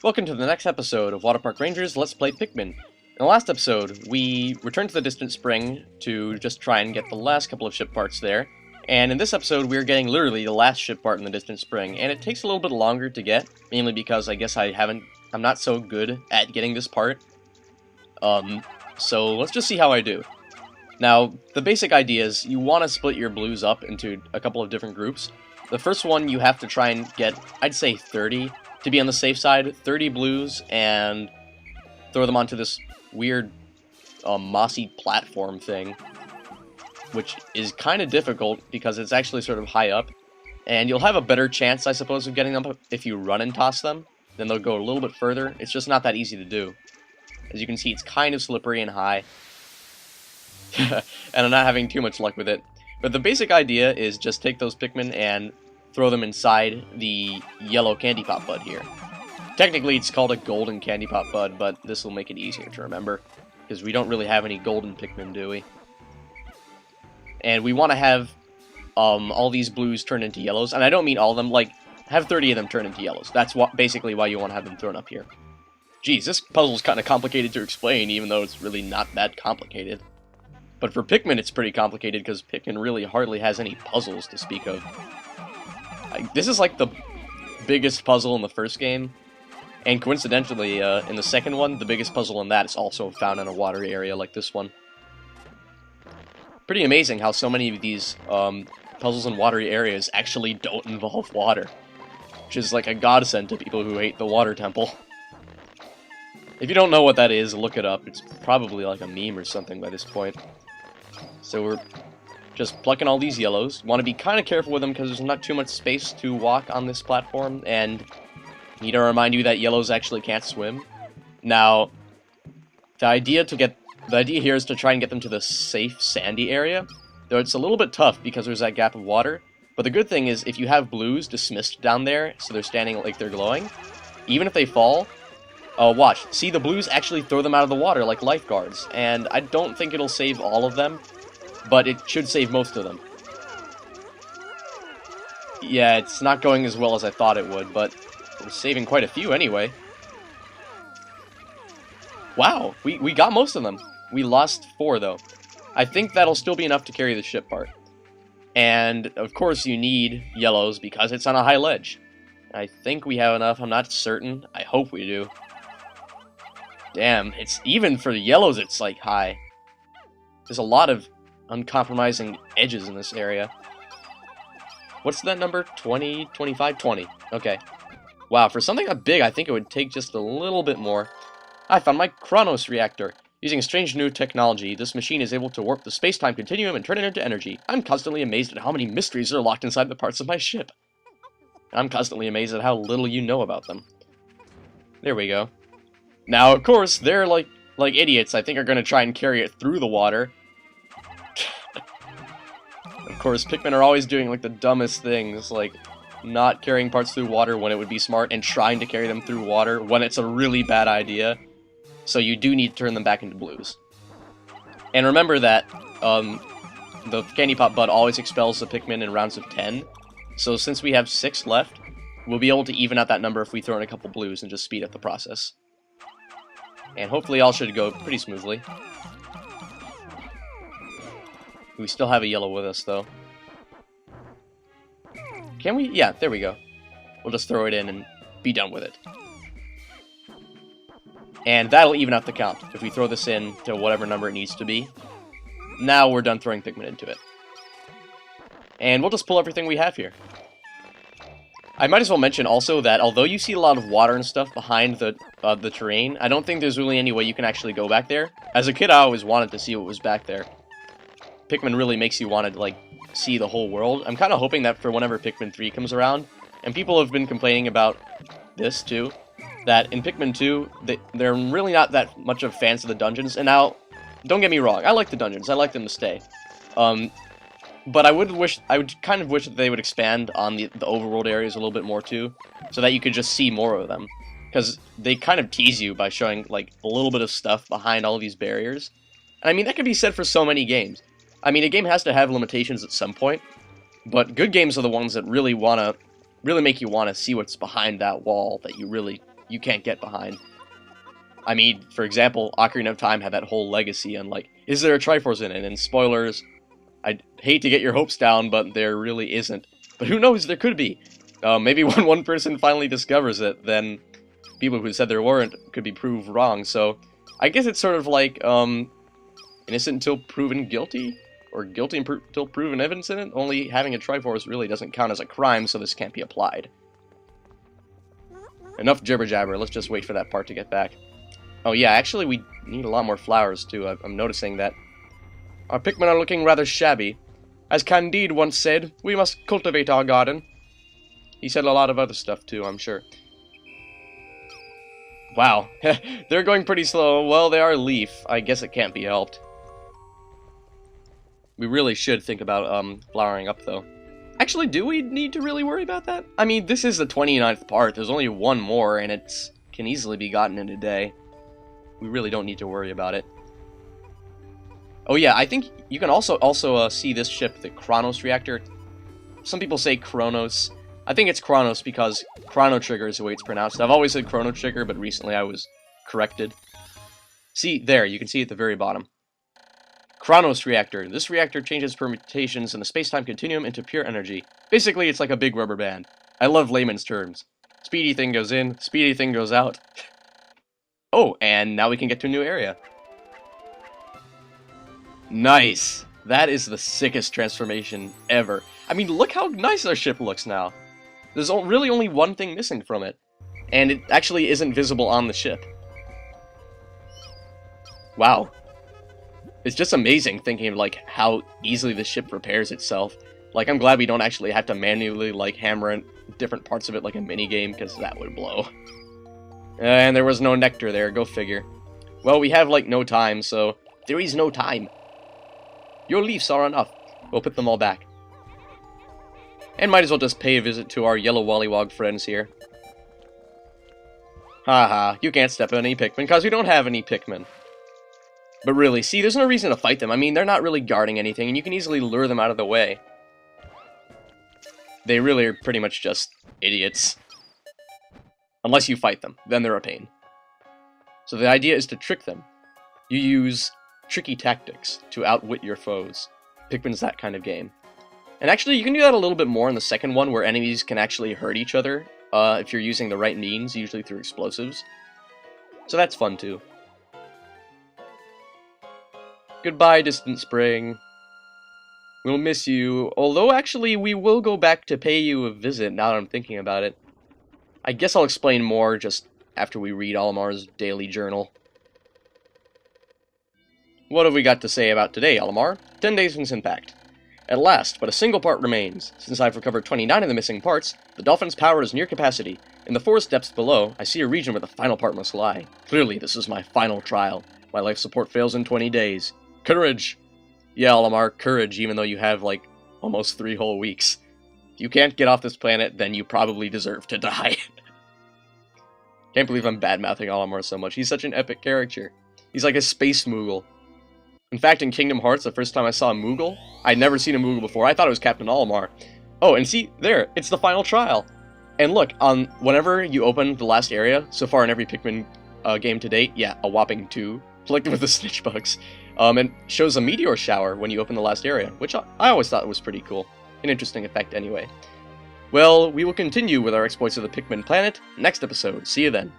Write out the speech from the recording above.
Welcome to the next episode of WaterparkRanger's Let's Play Pikmin. In the last episode, we returned to the distant spring to just try and get the last couple of ship parts there. And in this episode, we're getting literally the last ship part in the distant spring, and it takes a little bit longer to get, mainly because I guess I'm not so good at getting this part. So let's just see how I do. Now, the basic idea is you want to split your blues up into a couple of different groups. The first one you have to try and get, I'd say 30, to be on the safe side, 30 blues, and throw them onto this weird mossy platform thing, which is kind of difficult because it's actually sort of high up, and you'll have a better chance, I suppose, of getting them if you run and toss them. Then they'll go a little bit further. It's just not that easy to do. As you can see, it's kind of slippery and high, and I'm not having too much luck with it. But the basic idea is just take those Pikmin and throw them inside the yellow candy pop bud here. Technically, it's called a golden candy pop bud, but this will make it easier to remember, because we don't really have any golden Pikmin, do we? And we want to have all these blues turn into yellows, and I don't mean all of them, like, have 30 of them turn into yellows. That's basically why you want to have them thrown up here. Geez, this puzzle's kind of complicated to explain, even though it's really not that complicated. But for Pikmin, it's pretty complicated, because Pikmin really hardly has any puzzles to speak of. This is like the biggest puzzle in the first game, and coincidentally, in the second one, the biggest puzzle in that is also found in a watery area like this one. Pretty amazing how so many of these puzzles in watery areas actually don't involve water, which is like a godsend to people who hate the water temple. If you don't know what that is, look it up. It's probably like a meme or something by this point. So we're just plucking all these yellows. You want to be kind of careful with them because there's not too much space to walk on this platform, and I need to remind you that yellows actually can't swim. Now, the idea here is to try and get them to the safe sandy area, though it's a little bit tough because there's that gap of water. But the good thing is, if you have blues dismissed down there, so they're standing like they're glowing, even if they fall, watch, see, the blues actually throw them out of the water like lifeguards, and I don't think it'll save all of them, but it should save most of them. Yeah, it's not going as well as I thought it would, but we're saving quite a few anyway. Wow, we got most of them. We lost 4, though. I think that'll still be enough to carry the ship part. And, of course, you need yellows because it's on a high ledge. I think we have enough. I'm not certain. I hope we do. Damn, it's even for the yellows, it's, like, high. There's a lot of uncompromising edges in this area. What's that number? 20, 25, 20. Okay. Wow, for something that big, I think it would take just a little bit more. I found my Chronos Reactor. Using a strange new technology, this machine is able to warp the space-time continuum and turn it into energy. I'm constantly amazed at how many mysteries are locked inside the parts of my ship. I'm constantly amazed at how little you know about them. There we go. Now, of course, they're like idiots, I think, are going to try and carry it through the water. Of course, Pikmin are always doing, like, the dumbest things, like not carrying parts through water when it would be smart, and trying to carry them through water when it's a really bad idea. So you do need to turn them back into blues. And remember that the Candy Pop Bud always expels the Pikmin in rounds of 10. So since we have 6 left, we'll be able to even out that number if we throw in a couple blues and just speed up the process. And hopefully all should go pretty smoothly. We still have a yellow with us, though. Can we? Yeah, there we go. We'll just throw it in and be done with it. And that'll even out the count if we throw this in to whatever number it needs to be. Now we're done throwing Pikmin into it. And we'll just pull everything we have here. I might as well mention also that although you see a lot of water and stuff behind the terrain, I don't think there's really any way you can actually go back there. As a kid, I always wanted to see what was back there. Pikmin really makes you want to, like, see the whole world. I'm kind of hoping that for whenever Pikmin 3 comes around, and people have been complaining about this too, that in Pikmin 2, they're really not that much of fans of the dungeons. And now, don't get me wrong, I like the dungeons, I like them to stay. But I would kind of wish that they would expand on the overworld areas a little bit more too, so that you could just see more of them. Because they kind of tease you by showing, like, a little bit of stuff behind all these barriers. And I mean, that could be said for so many games. I mean, a game has to have limitations at some point, but good games are the ones that really make you want to see what's behind that wall that you really you can't get behind. I mean, for example, Ocarina of Time had that whole legacy on, like, is there a Triforce in it? And spoilers, I'd hate to get your hopes down, but there really isn't. But who knows, there could be. Maybe when one person finally discovers it, then people who said there weren't could be proved wrong. So I guess it's sort of like innocent until proven guilty, or guilty until proven innocent. Only having a Triforce really doesn't count as a crime, so this can't be applied. Enough jibber jabber. Let's just wait for that part to get back. Oh yeah, actually we need a lot more flowers too. I'm noticing that our Pikmin are looking rather shabby. As Candide once said, we must cultivate our garden. He said a lot of other stuff too, I'm sure. Wow, they're going pretty slow. Well, they are leaf. I guess it can't be helped. We really should think about flowering up though. Actually, do we need to really worry about that? I mean, this is the 29th part. There's only one more, and it can easily be gotten in a day. We really don't need to worry about it. Oh yeah, I think you can also see this ship, the Kronos Reactor. Some people say Kronos. I think it's Kronos because Chrono Trigger is the way it's pronounced. I've always said Chrono Trigger, but recently I was corrected. See, there, you can see at the very bottom. Kronos Reactor. This reactor changes permutations in the space-time continuum into pure energy. Basically, it's like a big rubber band. I love layman's terms. Speedy thing goes in, speedy thing goes out. Oh, and now we can get to a new area. Nice! That is the sickest transformation ever. I mean, look how nice our ship looks now. There's really only one thing missing from it. And it actually isn't visible on the ship. Wow. It's just amazing thinking of, like, how easily the ship repairs itself. Like, I'm glad we don't actually have to manually, like, hammer in different parts of it like a minigame, because that would blow. And there was no nectar there, go figure. Well, we have, like, no time, so there is no time. Your leaves are enough. We'll put them all back. And might as well just pay a visit to our yellow wollywog friends here. Haha, you can't step on any Pikmin, because we don't have any Pikmin. But really, see, there's no reason to fight them. I mean, they're not really guarding anything, and you can easily lure them out of the way. They really are pretty much just idiots. Unless you fight them, then they're a pain. So the idea is to trick them. You use tricky tactics to outwit your foes. Pikmin's that kind of game. And actually, you can do that a little bit more in the second one, where enemies can actually hurt each other, if you're using the right means, usually through explosives. So that's fun, too. Goodbye, distant spring. We'll miss you, although actually we will go back to pay you a visit now that I'm thinking about it. I guess I'll explain more just after we read Olimar's daily journal. What have we got to say about today, Olimar? 10 days since impact. At last, but a single part remains. Since I've recovered 29 of the missing parts, the Dolphin's power is near capacity. In the forest depths below, I see a region where the final part must lie. Clearly, this is my final trial. My life support fails in 20 days. Courage! Yeah, Olimar, courage, even though you have, like, almost 3 whole weeks. If you can't get off this planet, then you probably deserve to die. Can't believe I'm bad-mouthing Olimar so much. He's such an epic character. He's like a space Moogle. In fact, in Kingdom Hearts, the first time I saw a Moogle, I'd never seen a Moogle before. I thought it was Captain Olimar. Oh, and see, there, it's the final trial. And look, whenever you open the last area, so far in every Pikmin game to date, yeah, a whopping 2, collected with the snitch bugs, and shows a meteor shower when you open the last area, which I always thought was pretty cool. An interesting effect anyway. Well, we will continue with our exploits of the Pikmin planet next episode. See you then.